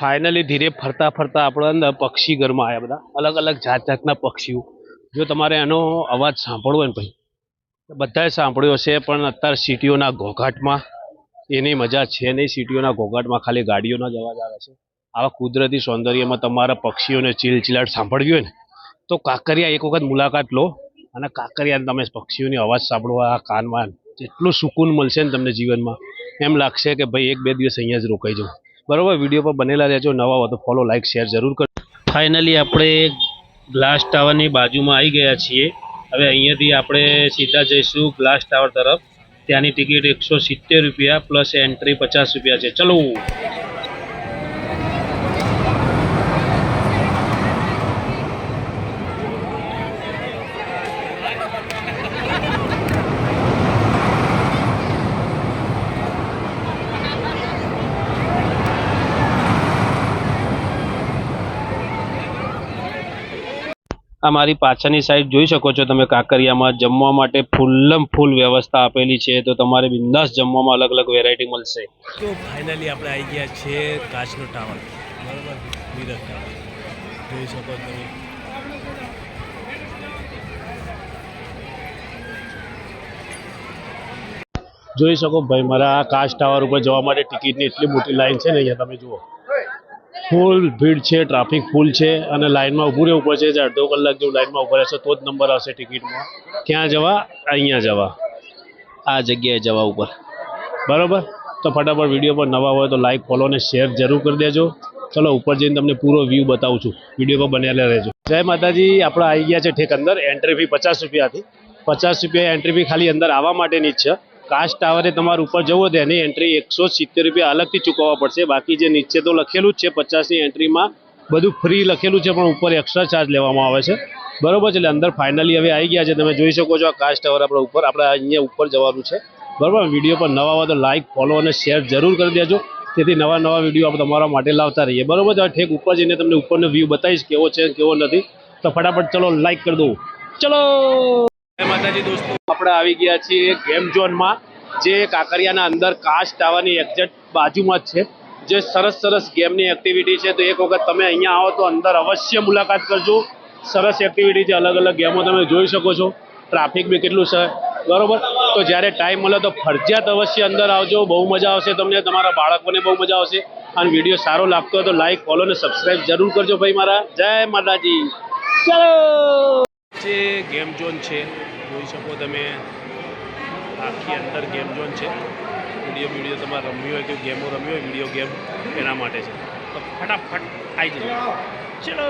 Finally ધીરે ફરતા ફરતા આપણે અંદર પક્ષી ઘરમાં આવ્યા, બધા અલગ અલગ જાત જાતના પક્ષીઓ. જો તમારે એનો અવાજ સાંભળવો હોય ને ભાઈ, બધાએ સાંભળ્યો છે, પણ અત્યારે સિટીઓના ઘોઘાટમાં એની મજા છે નહીં. સિટીઓના ઘોઘાટમાં ખાલી ગાડીઓના જ અવાજ આવે છે. આવા કુદરતી સૌંદર્યમાં તમારા પક્ષીઓને ચીલચીલાટ સાંભળવી હોય ને તો કાંકરિયા એક વખત મુલાકાત લો, અને કાંકરિયા તમે પક્ષીઓની અવાજ સાંભળવા કાનમાં જેટલું સુકૂન મળશે ને તમને જીવનમાં, એમ લાગશે કે ભાઈ એક બે દિવસ અહીંયા જ રોકાઈ જાઉં. બરોબર, વિડીયો પર બનેલા રહેજો. નવા હો તો ફોલો, લાઈક, શેર જરૂર કરો. ફાઇનલી આપણે ગ્લાસ ટાવરની બાજુમાં આવી ગયા છીએ. હવે અહીંયાથી આપણે સીધા જઈશું ગ્લાસ ટાવર તરફ. ત્યાંની ટિકિટ 170 રૂપિયા પ્લસ એન્ટ્રી 50 રૂપિયા છે. ચલો. આ મારી પાછળની સાઈડ જોઈ શકો છો તમે, કાંકરિયામાં જમવા માટે ફૂલમ ફૂલ વ્યવસ્થા આપેલી છે, તો તમારે બિંદાસ જમવામાં અલગ અલગ વેરાયટી મળશે. તો ફાઇનલી આપણે આવી ગયા છીએ કાચનો ટાવર, બરાબર, મિરર ટાવર જોઈ શકો તમે. જોઈ શકો ભાઈ, મારા આ કાચ ટાવર ઉપર જવા માટે ટિકિટની એટલી મોટી લાઈન છે ને, અહીંયા તમે જુઓ ફૂલ ભીડ છે, ટ્રાફિક ફૂલ છે, અને લાઇનમાં ઊભું રહેવું પડશે. અડધો કલાક જેવું લાઇનમાં ઊભા રહેશે તો જ નંબર આવશે ટિકિટમાં. ક્યાં જવા? અહીંયા જવા, આ જગ્યાએ જવા ઉપર. બરાબર, તો ફટાફટ વિડીયો પર નવા હોય તો લાઈક, ફોલો અને શેર જરૂર કરી દેજો. ચલો ઉપર જઈને તમને પૂરો વ્યૂ બતાવું છું, વિડીયો પર બનેલા રહેજો. જય માતાજી. આપણે આવી ગયા છે ઠેક અંદર. એન્ટ્રી ફી 50 રૂપિયાથી. 50 રૂપિયા એન્ટ્રી ફી ખાલી અંદર આવવા માટેની જ છે. કાચ ટાવરે તમારે ઉપર જવો તો એની એન્ટ્રી 170 રૂપિયા અલગથી ચૂકવવા પડશે. બાકી જે નીચે તો લખેલું જ છે 50ની એન્ટ્રીમાં બધું ફ્રી લખેલું છે, પણ ઉપર એક્સ્ટ્રા ચાર્જ લેવામાં આવે છે. બરોબર છે. એટલે અંદર ફાઇનલી હવે આવી ગયા છે. તમે જોઈ શકો છો આ કાચ ટાવર આપણે ઉપર, આપણે અહીંયા ઉપર જવાનું છે. બરાબર, વિડીયો પર નવા હોય તો લાઈક, ફોલો અને શેર જરૂર કરી દેજો, તેથી નવા નવા વિડીયો આપણે તમારા માટે લાવતા રહીએ. બરોબર છે. ઠેક ઉપર જઈને તમને ઉપરનો વ્યૂ બતાવીશ કેવો છે કેવો નથી. તો ફટાફટ ચલો લાઈક કરી દો. ચલો. જય માતાજી દોસ્તો, આપણે આવી ગયા છીએ ગેમ ઝોનમાં, જે કાંકરિયાના અંદર કાચ ટાવરની એક્ઝેક્ટ બાજુમાં જ છે. જે સરસ સરસ ગેમની એક્ટિવિટી છે, તો એક વખત તમે અહીંયા આવો તો અંદર અવશ્ય મુલાકાત કરજો. સરસ એક્ટિવિટી છે, અલગ અલગ ગેમો તમે જોઈ શકો છો. ટ્રાફિક બી કેટલું છે. બરોબર, તો જ્યારે ટાઈમ મળે તો ફરજિયાત અવશ્ય અંદર આવજો. બહુ મજા આવશે તમને, તમારા બાળકોને બહુ મજા આવશે. અને વિડીયો સારો લાગતો હોય તો લાઈક, ફોલો અને સબસ્ક્રાઈબ જરૂર કરજો ભાઈ મારા. જય માતાજી. ચલો. જે ગેમ ઝોન છે જોઈ શકો તમે, આખી અંદર ગેમ ઝોન છે. વિડીયો તમારે રમવી હોય કે ગેમો રમવી હોય, વિડીયો ગેમ એના માટે છે. તો ફટાફટ આવી જજો. ચલો.